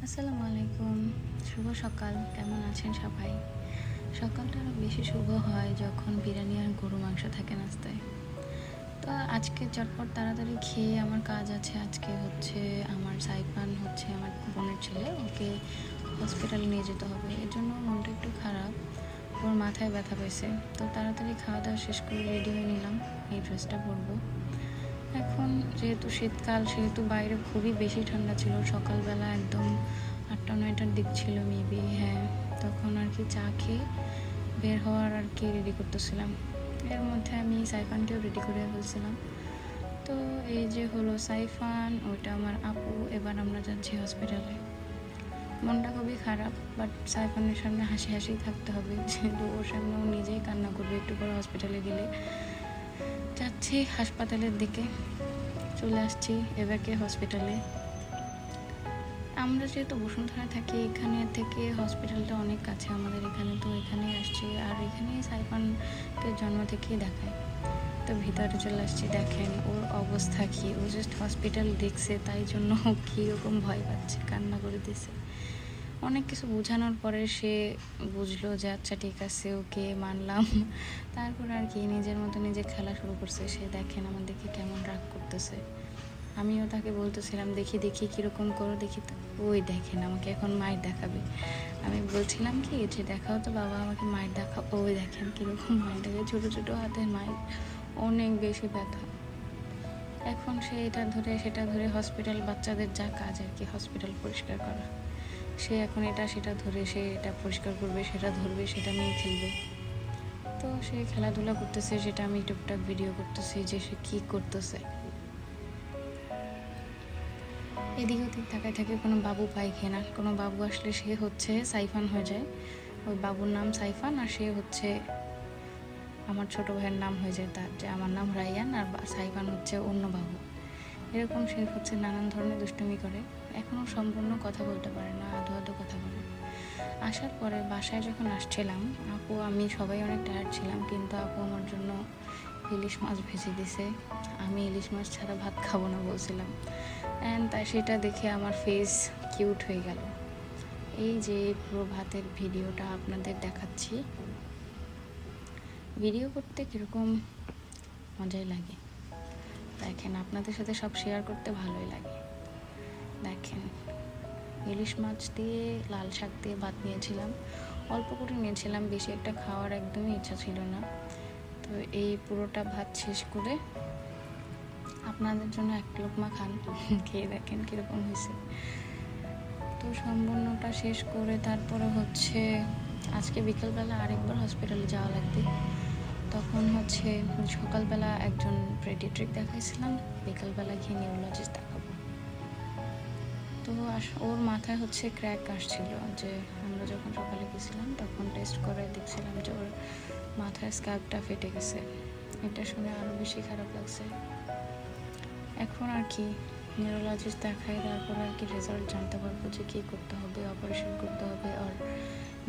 আসসালামু আলাইকুম। শুভ সকাল। কেমন আছেন সবাই? সকালটা আরও বেশি শুভ হয় যখন বিরিয়ানি আর গরু মাংস থাকে নাস্তায়। তো আজকে চটপট তাড়াতাড়ি খেয়ে আমার কাজ আছে। আজকে হচ্ছে আমার সাইফান হচ্ছে আমার বোনের ছেলে, ওকে হসপিটালে নিয়ে যেতে হবে। এর জন্য মনটা একটু খারাপ, ওর মাথায় ব্যথা পেয়েছে। তো তাড়াতাড়ি খাওয়া দাওয়া শেষ করে রেডি হয়ে নিলাম, এই ড্রেসটা পরবো। এখন যেহেতু শীতকাল, সেহেতু বাইরে খুবই বেশি ঠান্ডা ছিল। সকালবেলা একদম 8টা-9টার দিক ছিল মেবি, হ্যাঁ। তখন আর কি চা খেয়ে বের হওয়ার আর কি রেডি করতেছিলাম। এর মধ্যে আমি সাইফানকেও রেডি করে ফেলছিলাম। তো এই যে হলো সাইফান, ওইটা আমার আপু। এবার আমরা যাচ্ছি হসপিটালে। মনটা খুবই খারাপ, বাট সাইফানের সামনে হাসি হাসি থাকতে হবে, যেহেতু ওর সামনে ও নিজেই কান্না করবে একটু পরে হসপিটালে গেলে। যাচ্ছি হাসপাতালের দিকে, চলে আসছি এবাকে হসপিটালে। আমরা যেহেতু বসুন্ধরা থাকি, এখানে থেকে হসপিটালটা অনেক কাছে আমাদের এখানে, তো এখানেই আসছি। আর এখানেই সাইফানকে জন্ম থেকেই দেখায়। তো ভিতরে চলে আসছি। দেখেন ওর অবস্থা কি, ও জাস্ট হসপিটাল দেখছে তাই জন্য কীরকম ভয় পাচ্ছে, কান্না করে দিছে। অনেক কিছু বোঝানোর পরে সে বুঝলো যে আচ্ছা ঠিক আছে, ওকে মানলাম। তারপর আর কি নিজের মতো নিজে খেলা শুরু করছে। সে দেখেন আমার দেখে কেমন রাগ করতেছে। আমিও তাকে বলতেছিলাম দেখি দেখি কীরকম করো দেখি। ওই দেখেন আমাকে এখন মায়ের দেখাবে। আমি বলছিলাম কি যে দেখাও তো বাবা, আমাকে মায়ের দেখাও। ওই দেখেন কীরকম মায়ের দেখে, ছোটো ছোটো হাতের মায়ের, অনেক বেশি ব্যথা। এখন সে এটা ধরে সেটা ধরে, হসপিটাল বাচ্চাদের যা কাজ আর কি হসপিটাল পরিষ্কার করা, সে এখন এটা সেটা ধরে সে এটা পরিষ্কার করবে, সেটা ধরবে, সেটা নিয়ে খেলবে। তো সে খেলাধুলা করতেছে, সেটা আমি টুকটাক ভিডিও করতেছি যে সে কী করতেছে। এদিক ওদিক তাকায় থাকে, কোনো বাবু পাই খেয়ে না। কোনো বাবু আসলে সে হচ্ছে সাইফান হয়ে যায়। ওই বাবুর নাম সাইফান, আর সে হচ্ছে আমার ছোটো ভাইয়ের নাম হয়ে যায় তার, যে আমার নাম রায়ান আর সাইফান হচ্ছে অন্য বাবু। এরকম সে হচ্ছে নানান ধরনের দুষ্টুমি করে। এখনও সম্পূর্ণ কথা বলতে পারে না, আধো আধো কথা বলে। আসার পরে বাসায় যখন আসছিলাম, আপু আমি সবাই অনেক টায়ার্ড ছিলাম, কিন্তু আপু আমার জন্য ইলিশ মাছ ভেজে দিছে। আমি ইলিশ মাছ ছাড়া ভাত খাবো না বলছিলাম, অ্যান্ড তাই সেটা দেখে আমার ফেস কিউট হয়ে গেল। এই যে পুরো ভাতের ভিডিওটা আপনাদের দেখাচ্ছি। ভিডিও করতে কীরকম মজাই লাগে দেখেন, আপনাদের সাথে সব শেয়ার করতে ভালোই লাগে। দেখেন ইলিশ মাছ দিয়ে লাল শাক দিয়ে ভাত নিয়েছিলাম, অল্প করে নিয়েছিলাম, বেশি একটা খাওয়ার একদমই ইচ্ছা ছিল না। তো এই পুরোটা ভাত শেষ করে আপনাদের জন্য এক লোকমা খান, খেয়ে দেখেন কীরকম হয়েছে। তো সম্পূর্ণটা শেষ করে তারপরে হচ্ছে আজকে বিকেলবেলা আরেকবার হসপিটালে যাওয়া লাগবে। তখন হচ্ছে সকালবেলা একজন পেডিয়াট্রিক দেখাইছিলাম, বিকেলবেলা গিয়ে নিউরোলজিস্ট দেখাবো। তো ওর মাথায় হচ্ছে ক্র্যাক আসছিল, যে আমরা যখন সকালে গেছিলাম তখন টেস্ট করে দেখছিলাম যে ওর মাথায় স্ক্যাল্পটা ফেটে গেছে। এটা শুনে আরও বেশি খারাপ লাগছে। এখন আর কি নিউরোলজিস্ট দেখাই, তারপর আর কি রেজাল্ট জানতে পারবো যে কী করতে হবে, অপারেশন করতে হবে আর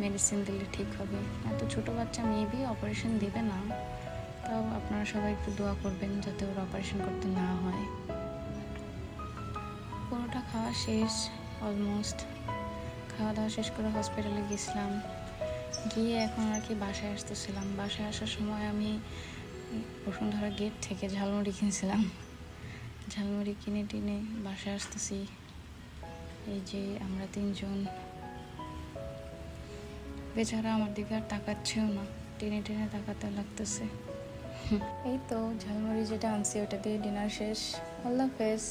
মেডিসিন দিলে ঠিক হবে। এত ছোটো বাচ্চা মেবি অপারেশন দেবে না, তাও আপনারা সবাই একটু দোয়া করবেন যাতে ওর অপারেশন করতে না হয়। পুরোটা খাওয়া শেষ অলমোস্ট। খাওয়া দাওয়া শেষ করে হসপিটালে গেছিলাম, গিয়ে এখন আর কি বাসায় আসতেছিলাম। বাসায় আসার সময় আমি বসুন্ধরা গেট থেকে ঝালমুড়ি কিনছিলাম। ঝালমুড়ি কিনে টিনে বাসায় আসতেছি। এই যে আমরা তিনজন, বেচারা আমার দিকে আর তাকাচ্ছেও না, টেনে টেনে তাকাতে লাগতেছে। এই তো ঝালমুড়ি যেটা আনছি ওটা দিয়ে ডিনার শেষ। আল্লাহ হাফেজ।